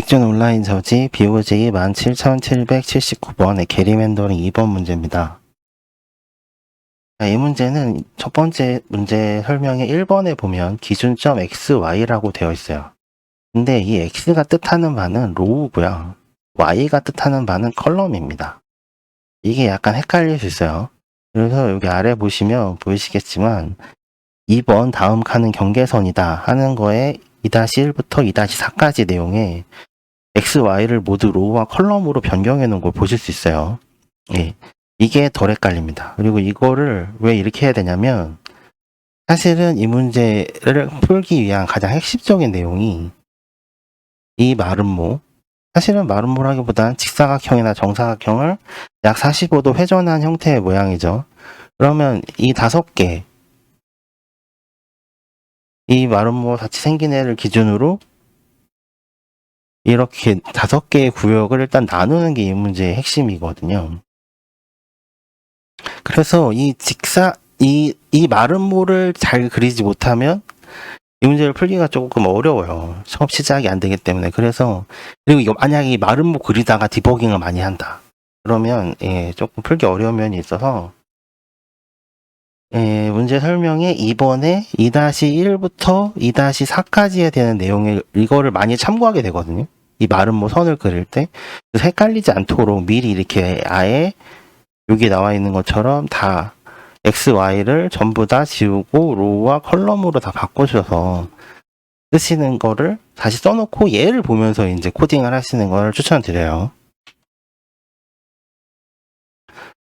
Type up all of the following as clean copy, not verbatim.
백준 온라인 저지 BOJ 17779번의 게리 맨더링 2번 문제입니다. 자, 이 문제는 첫 번째 문제 설명의 1번에 보면 기준점 XY라고 되어 있어요. 근데 이 X가 뜻하는 바는 로우고요. Y가 뜻하는 바는 컬럼입니다. 이게 약간 헷갈릴 수 있어요. 그래서 여기 아래 보시면 보이시겠지만 2번 다음 칸은 경계선이다 하는 거에 2-1부터 2-4까지 내용에 X, Y를 모두 로우와 컬럼으로 변경해 놓은 걸 보실 수 있어요. 예. 이게 덜 헷갈립니다. 그리고 이거를 왜 이렇게 해야 되냐면 사실은 이 문제를 풀기 위한 가장 핵심적인 내용이 이 마름모, 사실은 마름모라기보단 직사각형이나 정사각형을 약 45도 회전한 형태의 모양이죠. 그러면 이 5개, 이 마름모 같이 생긴 애를 기준으로 이렇게 5개의 구역을 일단 나누는 게 이 문제의 핵심이거든요. 그래서 이 마름모를 잘 그리지 못하면 이 문제를 풀기가 조금 어려워요. 처음 시작이 안 되기 때문에. 그리고 이거 만약에 이 마름모 그리다가 디버깅을 많이 한다. 그러면, 조금 풀기 어려운 면이 있어서, 문제 설명에 2번에 2-1부터 2-4까지에 되는 내용을, 이거를 많이 참고하게 되거든요. 이 마름모 선을 그릴 때. 그래서 헷갈리지 않도록 미리 이렇게 아예 여기 나와 있는 것처럼 다 X, Y를 전부 다 지우고 로우와 컬럼으로 다 바꿔주셔서 쓰시는 거를 다시 써놓고 얘를 보면서 이제 코딩을 하시는 걸 추천드려요.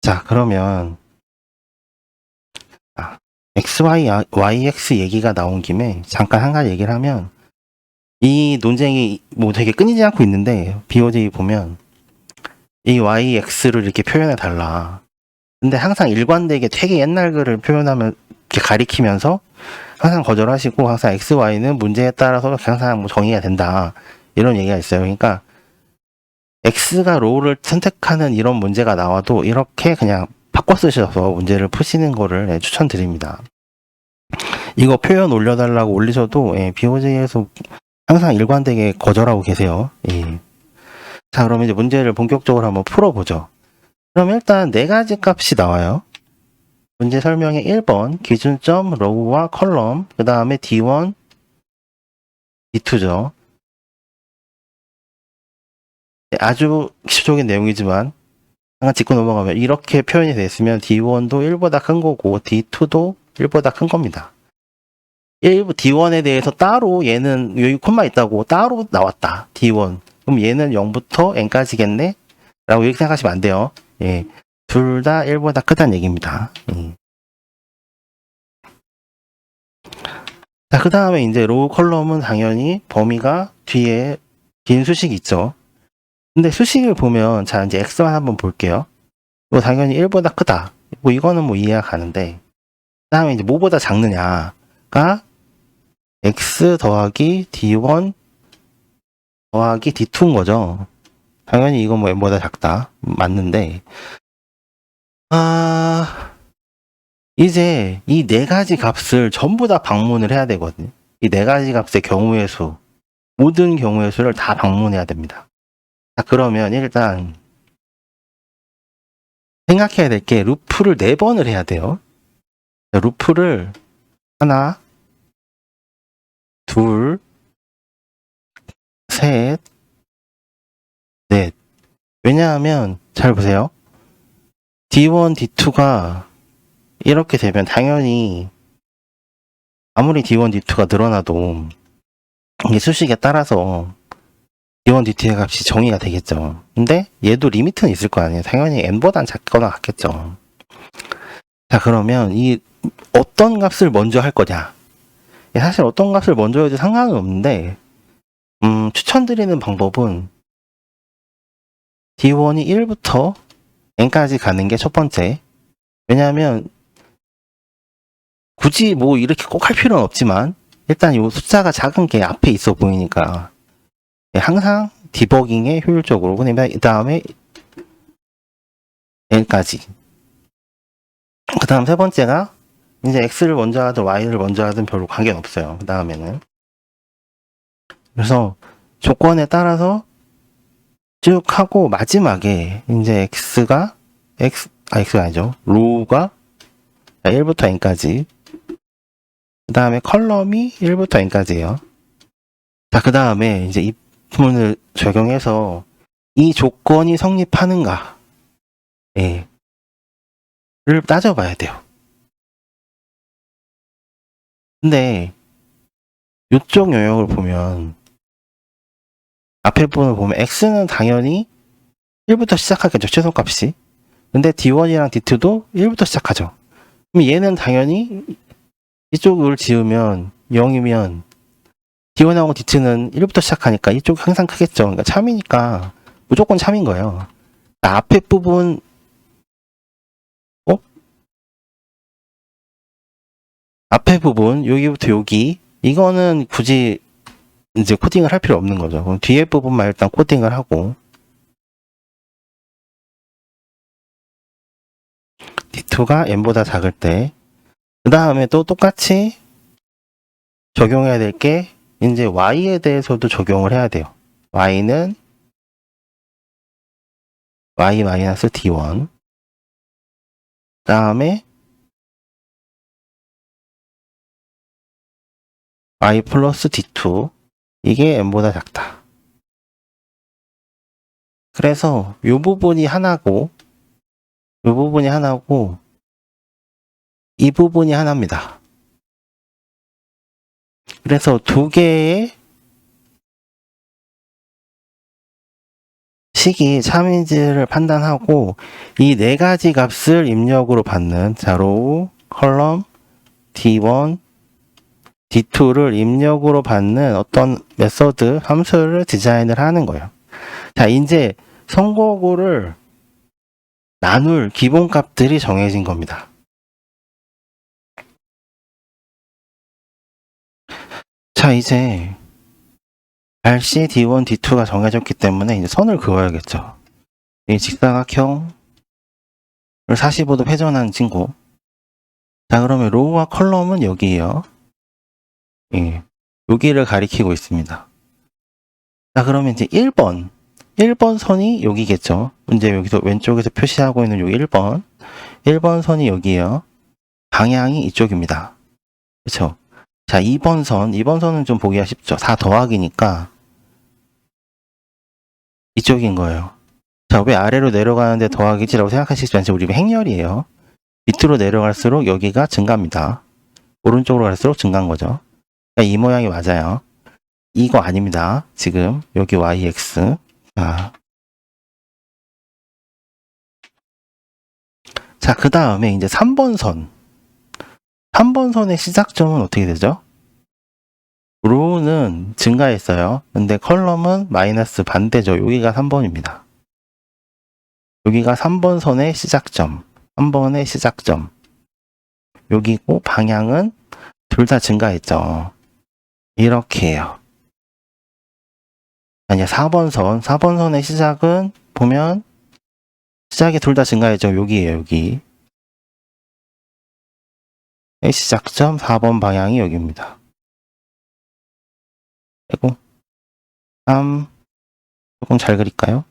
자, 그러면 X, Y, YX 얘기가 나온 김에 잠깐 한 가지 얘기를 하면 이 논쟁이 뭐 되게 끊이지 않고 있는데 BOJ 보면 이 YX를 이렇게 표현해 달라. 근데 항상 일관되게 되게 옛날 글을 표현하면 이렇게 가리키면서 항상 거절하시고 항상 X, Y는 문제에 따라서 항상 뭐 정의가 된다. 이런 얘기가 있어요. 그러니까 X가 로우를 선택하는 이런 문제가 나와도 이렇게 그냥 바꿔 쓰셔서 문제를 푸시는 거를 추천드립니다. 이거 표현 올려달라고 올리셔도 BOJ에서 항상 일관되게 거절하고 계세요. 자, 그러면 이제 문제를 본격적으로 한번 풀어보죠. 그럼 일단 4가지 값이 나와요. 문제 설명의 1번 기준점 로우와 컬럼, 그 다음에 D1, D2죠. 아주 기초적인 내용이지만 잠깐 짚고 넘어가면 이렇게 표현이 됐으면 D1도 1보다 큰 거고 D2도 1보다 큰 겁니다. D1에 대해서 따로 얘는 여기 콤마 있다고 따로 나왔다. D1. 그럼 얘는 0부터 n까지겠네? 라고 이렇게 생각하시면 안 돼요. 둘 다 1보다 크다는 얘기입니다. 자, 그 다음에 이제 로우 컬럼은 당연히 범위가 뒤에 긴 수식이 있죠. 근데 수식을 보면, 자, 이제 X만 한번 볼게요. 이거 당연히 1보다 크다. 뭐 이거는 뭐 이해가 가는데, 그 다음에 이제 뭐보다 작느냐가 X 더하기 D1 더하기 D2인 거죠. 당연히 이건 뭐 M보다 작다. 맞는데, 이제 이 4가지 값을 전부 다 방문을 해야 되거든요. 이 4가지 값의 경우의 수, 모든 경우의 수를 다 방문해야 됩니다. 자, 그러면 일단 생각해야 될 게 루프를 4번을 해야 돼요. 자, 루프를 하나, 둘, 셋, 넷. 왜냐하면 잘 보세요. D1, D2가 이렇게 되면 당연히 아무리 D1, D2가 늘어나도 이게 수식에 따라서 D1, D2의 값이 정의가 되겠죠. 근데 얘도 리미트는 있을 거 아니에요. 당연히 n보단 작거나 같겠죠. 자, 그러면 이 어떤 값을 먼저 할 거냐? 사실 어떤 값을 먼저 해도 상관은 없는데 추천드리는 방법은 D1이 1부터 n까지 가는 게 첫 번째. 왜냐하면 굳이 뭐 이렇게 꼭 할 필요는 없지만 일단 이 숫자가 작은 게 앞에 있어 보이니까 항상 디버깅에 효율적으로 그 다음에 n까지. 그 다음 세 번째가 이제 x를 먼저 하든 y를 먼저 하든 별로 관계는 없어요. 그 다음에는. 그래서 조건에 따라서 쭉 하고 마지막에 이제 x가 아니죠. 로우가 1부터 n까지. 그 다음에 컬럼이 1부터 n까지예요. 자, 그 다음에 이제 이 부분을 적용해서 이 조건이 성립하는가, 예, 를 따져봐야 돼요. 근데 이쪽 영역을 보면 앞에 부분을 보면 x는 당연히 1부터 시작하겠죠. 최소값이. 근데 d1이랑 d2도 1부터 시작하죠. 그럼 얘는 당연히 이쪽을 지으면 0이면 d1하고 d2는 1부터 시작하니까 이쪽이 항상 크겠죠. 그러니까 참이니까 무조건 참인 거예요. 앞에 부분 앞에 부분 여기부터 여기 이거는 굳이 이제 코딩을 할 필요 없는 거죠. 그럼 뒤에 부분만 일단 코딩을 하고 d2가 n보다 작을 때 그 다음에 또 똑같이 적용해야 될 게 이제 y에 대해서도 적용을 해야 돼요. y는 y-d1 그 다음에 y 플러스 d2 이게 n보다 작다. 그래서 이 부분이 하나고 이 부분이 하나고 이 부분이 하나입니다. 그래서 두 개의 식이 참인지를 판단하고 이 네 가지 값을 입력으로 받는 자로 컬럼 d1, d2를 입력으로 받는 어떤 메서드 함수를 디자인을 하는 거예요. 자, 이제 선거구를 나눌 기본값들이 정해진 겁니다. 자, 이제 RC, D1, D2가 정해졌기 때문에 이제 선을 그어야겠죠. 이 직사각형을 45도 회전한 친구. 자, 그러면 로우와 컬럼은 여기에요. 예, 여기를 가리키고 있습니다. 자, 그러면 이제 1번 선이 여기겠죠. 이제 여기서 왼쪽에서 표시하고 있는 여기 1번 선이 여기에요. 방향이 이쪽입니다. 그렇죠? 자, 2번 선은 좀 보기가 쉽죠. 4 더하기니까 이쪽인 거예요. 자, 왜 아래로 내려가는데 더하기지라고 생각하시지 않죠? 우리 행렬이에요. 밑으로 내려갈수록 여기가 증가입니다. 오른쪽으로 갈수록 증가인 거죠. 그러니까 이 모양이 맞아요. 이거 아닙니다. 지금 여기 yx. 자, 그 다음에 이제 3번 선. 3번 선의 시작점은 어떻게 되죠? 로우는 증가했어요. 근데 컬럼은 마이너스 반대죠. 여기가 3번입니다. 여기가 3번 선의 시작점. 3번의 시작점. 여기고 방향은 둘 다 증가했죠. 이렇게 해요. 아니야, 4번 선의 시작은 보면 시작이 둘 다 증가했죠. 여기에요, 여기. 시작점 4번 방향이 여기입니다. 그리고 3 조금 잘 그릴까요?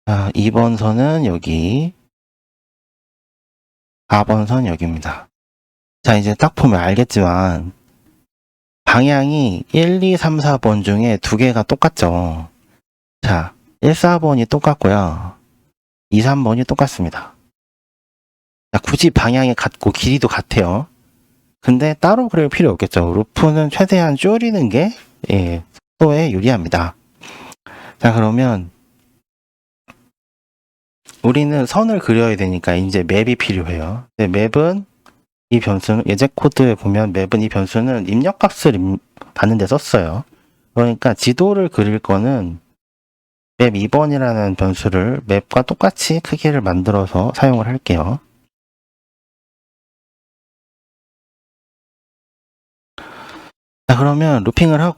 자, 2번 선은 여기 4번 선 여기입니다. 자, 이제 딱 보면 알겠지만 방향이 1, 2, 3, 4번 중에 두 개가 똑같죠. 자, 1, 4번이 똑같고요. 2, 3번이 똑같습니다. 자, 굳이 방향이 같고 길이도 같아요. 근데 따로 그럴 필요 없겠죠. 루프는 최대한 줄이는 게 속도에 유리합니다. 자, 그러면 우리는 선을 그려야 되니까 이제 맵이 필요해요. 맵은 이 변수는 예제 코드에 보면 맵은 이 변수는 입력값을 받는 데 썼어요. 그러니까 지도를 그릴 거는 맵 2번이라는 변수를 맵과 똑같이 크기를 만들어서 사용을 할게요. 자, 그러면 루핑을 할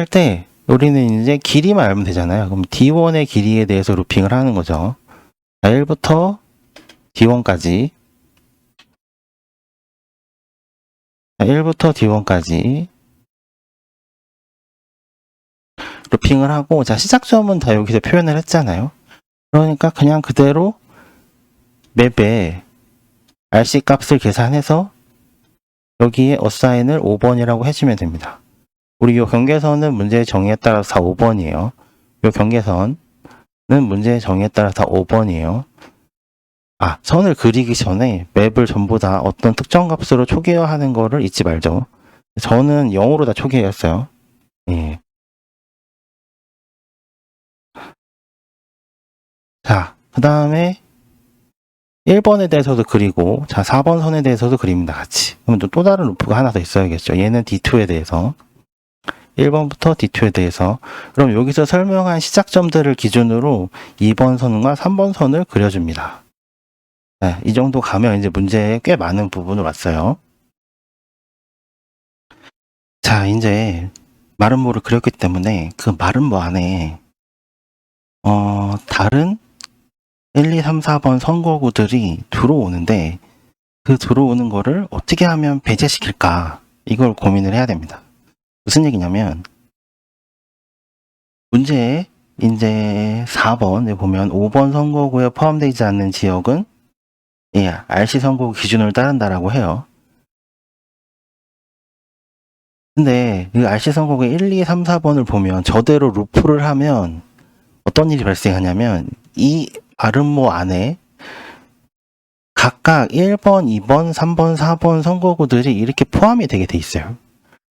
때 우리는 이제 길이만 알면 되잖아요. 그럼 D1의 길이에 대해서 루핑을 하는 거죠. 1부터 D1까지 1부터 D1까지 루핑을 하고, 자, 시작점은 다 여기서 표현을 했잖아요. 그러니까 그냥 그대로 맵에 RC 값을 계산해서 여기에 어사인을 5번이라고 해주면 됩니다. 우리 이 경계선은 문제의 정의에 따라서 다 5번이에요. 이 경계선은 문제의 정의에 따라서 다 5번이에요. 아, 선을 그리기 전에 맵을 전부 다 어떤 특정 값으로 초기화하는 거를 잊지 말죠. 저는 0으로 다 초기화했어요. 예. 자, 그 다음에 1번에 대해서도 그리고, 자, 4번 선에 대해서도 그립니다, 같이. 그러면 또 다른 루프가 하나 더 있어야겠죠. 얘는 D2에 대해서. 1번부터 D2에 대해서. 그럼 여기서 설명한 시작점들을 기준으로 2번 선과 3번 선을 그려줍니다. 네, 이 정도 가면 이제 문제에 꽤 많은 부분을 왔어요. 자, 이제 마름모를 그렸기 때문에 그 마름모 안에 다른 1, 2, 3, 4번 선거구들이 들어오는데 그 들어오는 거를 어떻게 하면 배제시킬까? 이걸 고민을 해야 됩니다. 무슨 얘기냐면 문제에 이제 4번에 보면 5번 선거구에 포함되지 않는 지역은 RC 선거구 기준을 따른다라고 해요. 근데 이 RC 선거구 1, 2, 3, 4번을 보면 저대로 루프를 하면 어떤 일이 발생하냐면 이 마름모 안에 각각 1번, 2번, 3번, 4번 선거구들이 이렇게 포함이 되게 돼 있어요.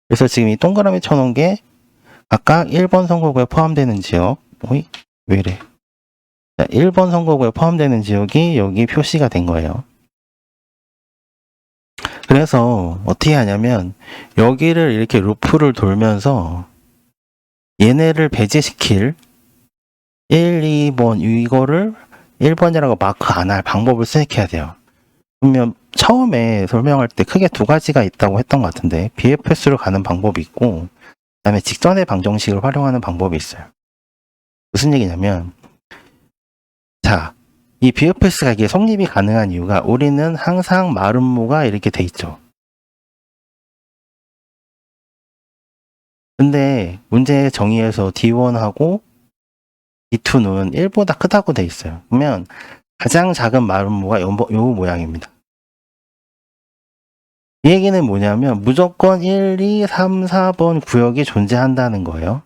그래서 지금 이 동그라미 쳐놓은 게 각각 1번 선거구에 포함되는 지역, 왜 이래? 1번 선거구에 포함되는 지역이 여기 표시가 된 거예요. 그래서 어떻게 하냐면 여기를 이렇게 루프를 돌면서 얘네를 배제시킬 1, 2번 이거를 1번이라고 마크 안 할 방법을 생각해야 돼요. 그러면 처음에 설명할 때 크게 두 가지가 있다고 했던 것 같은데 BFS로 가는 방법이 있고 그 다음에 직선의 방정식을 활용하는 방법이 있어요. 무슨 얘기냐면 자, 이 BFS가 이게 성립이 가능한 이유가 우리는 항상 마름모가 이렇게 돼 있죠. 근데 문제 정의에서 D1하고 D2는 1보다 크다고 돼 있어요. 그러면 가장 작은 마름모가 요 모양입니다. 이 얘기는 뭐냐면 무조건 1, 2, 3, 4번 구역이 존재한다는 거예요.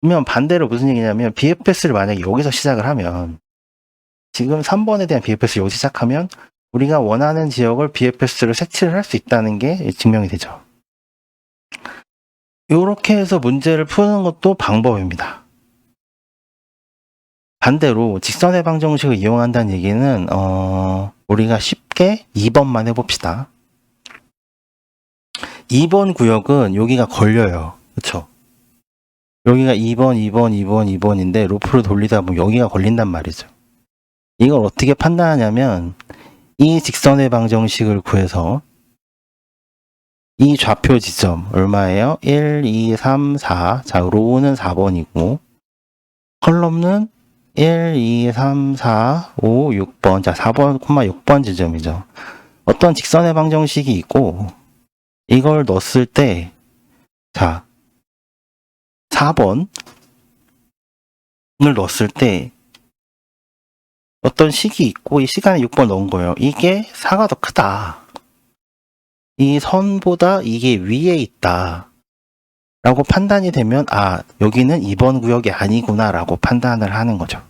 그러면 반대로 무슨 얘기냐면 BFS를 만약에 여기서 시작을 하면 지금 3번에 대한 BFS 여기서 시작하면 우리가 원하는 지역을 BFS로 색칠을 할 수 있다는 게 증명이 되죠. 이렇게 해서 문제를 푸는 것도 방법입니다. 반대로 직선의 방정식을 이용한다는 얘기는 우리가 쉽게 2번만 해봅시다. 2번 구역은 여기가 걸려요. 그쵸? 여기가 2번, 2번, 2번, 2번인데 루프를 돌리다 보면 여기가 걸린단 말이죠. 이걸 어떻게 판단하냐면 이 직선의 방정식을 구해서 이 좌표 지점 얼마예요? 1, 2, 3, 4. 자, 로우는 4번이고 컬럼는 1, 2, 3, 4, 5, 6번. 자, 4번, 6번 지점이죠. 어떤 직선의 방정식이 있고 이걸 넣었을 때 자, 4번을 넣었을 때 어떤 식이 있고 이 시간에 6번 넣은 거예요. 이게 4가 더 크다. 이 선보다 이게 위에 있다. 라고 판단이 되면 아, 여기는 2번 구역이 아니구나 라고 판단을 하는 거죠.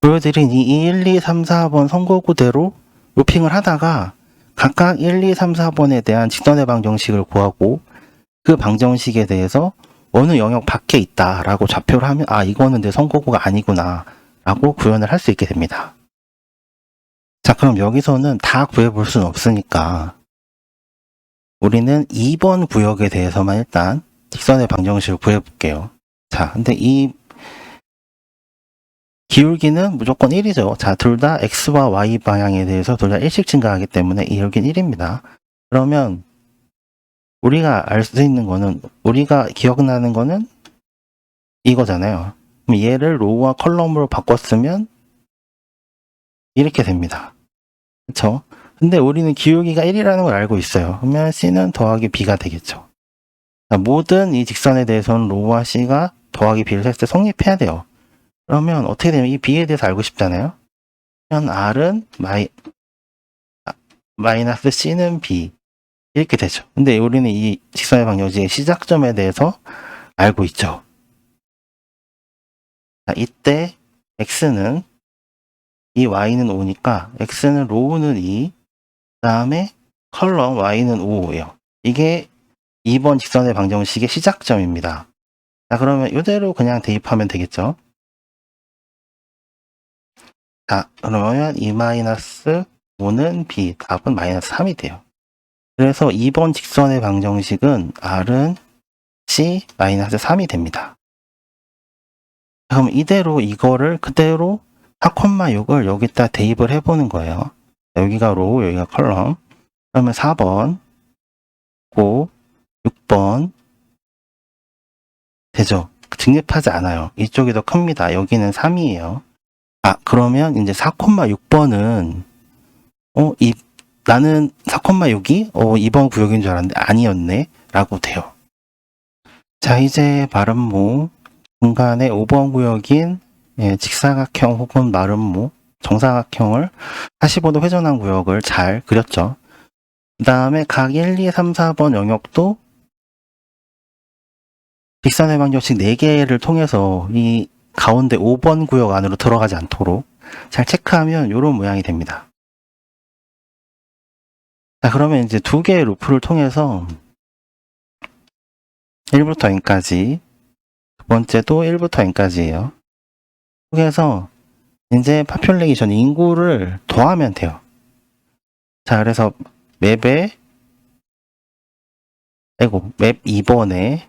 보여드린 이 1, 2, 3, 4번 선거구대로 루핑을 하다가 각각 1, 2, 3, 4번에 대한 직선의 방정식을 구하고 그 방정식에 대해서 어느 영역 밖에 있다 라고 좌표를 하면 아, 이거는 내 선거구가 아니구나 라고 구현을 할 수 있게 됩니다. 자, 그럼 여기서는 다 구해볼 수는 없으니까 우리는 2번 구역에 대해서만 일단 직선의 방정식을 구해볼게요. 자, 근데 이 기울기는 무조건 1이죠. 자, 둘 다 X와 Y 방향에 대해서 둘 다 1씩 증가하기 때문에 이 기울기는 1입니다. 그러면 우리가 알 수 있는 거는, 우리가 기억나는 거는 이거잖아요. 그럼 얘를 로우와 컬럼으로 바꿨으면 이렇게 됩니다. 그쵸? 근데 우리는 기울기가 1이라는 걸 알고 있어요. 그러면 C는 더하기 B가 되겠죠. 자, 모든 이 직선에 대해서는 로우와 C가 더하기 B를 했을 때 성립해야 돼요. 그러면 어떻게 되면 이 B에 대해서 알고 싶잖아요. 그러면 R은 마이너스 C는 B 이렇게 되죠. 근데 우리는 이 직선의 방정식의 시작점에 대해서 알고 있죠. 자, 이때 X는 이 Y는 5니까 X는 로우는 2, 그 다음에 컬럼 Y는 5예요. 이게 2번 직선의 방정식의 시작점입니다. 자, 그러면 이대로 그냥 대입하면 되겠죠. 자, 그러면 2-5는 B, 답은 마이너스 3이 돼요. 그래서 2번 직선의 방정식은 R은 C 마이너스 3이 됩니다. 그럼 이대로 이거를 그대로 4,6을 여기다 대입을 해보는 거예요. 여기가 로우, 여기가 컬럼. 그러면 4번, 5, 6번 되죠? 직립하지 않아요. 이쪽이 더 큽니다. 여기는 3이에요. 아, 그러면 이제 4,6번은 나는 4,6이 2번 구역인 줄 알았는데 아니었네 라고 돼요. 자, 이제 마름모 중간에 5번 구역인 직사각형 혹은 마름모 정사각형을 45도 회전한 구역을 잘 그렸죠. 그 다음에 각 1, 2, 3, 4번 영역도 직선의 방정식 4개를 통해서 이 가운데 5번 구역 안으로 들어가지 않도록 잘 체크하면 이런 모양이 됩니다. 자, 그러면 이제 2개의 루프를 통해서 1부터 n까지, 두 번째도 1부터 n까지예요. 그래서 이제 파퓰레이션 인구를 더하면 돼요. 자, 그래서 맵 2번에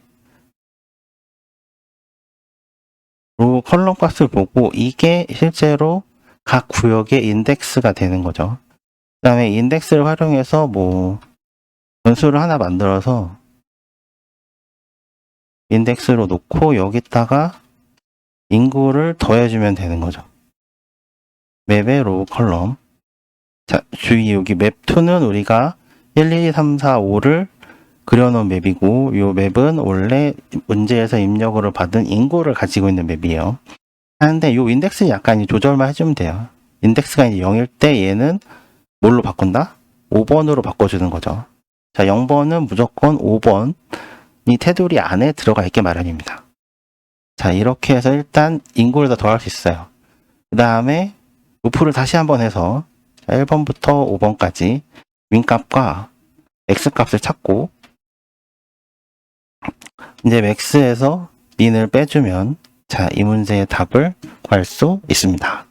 로 컬럼 값을 보고 이게 실제로 각 구역의 인덱스가 되는 거죠. 그 다음에 인덱스를 활용해서 변수를 하나 만들어서 인덱스로 놓고 여기다가 인구를 더해주면 되는 거죠. 맵의 로우 컬럼. 자, 주의, 여기 맵2는 우리가 1, 2, 3, 4, 5를 그려놓은 맵이고, 이 맵은 원래 문제에서 입력을 받은 인구를 가지고 있는 맵이에요. 하는데 이 인덱스 약간 조절만 해주면 돼요. 인덱스가 이제 0일 때 얘는 뭘로 바꾼다? 5번으로 바꿔주는 거죠. 자, 0번은 무조건 5번 이 테두리 안에 들어가 있게 마련입니다. 자, 이렇게 해서 일단 인구를 더 더할 수 있어요. 그 다음에 루프를 다시 한번 해서 1번부터 5번까지 윈값과 x값을 찾고 이제 맥스에서 민을 빼주면 자, 이 문제의 답을 구할 수 있습니다.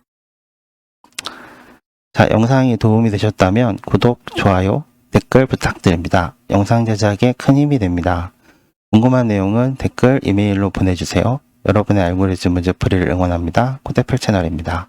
자, 영상이 도움이 되셨다면 구독, 좋아요, 댓글 부탁드립니다. 영상 제작에 큰 힘이 됩니다. 궁금한 내용은 댓글, 이메일로 보내주세요. 여러분의 알고리즘 문제풀이를 응원합니다. 코데풀 채널입니다.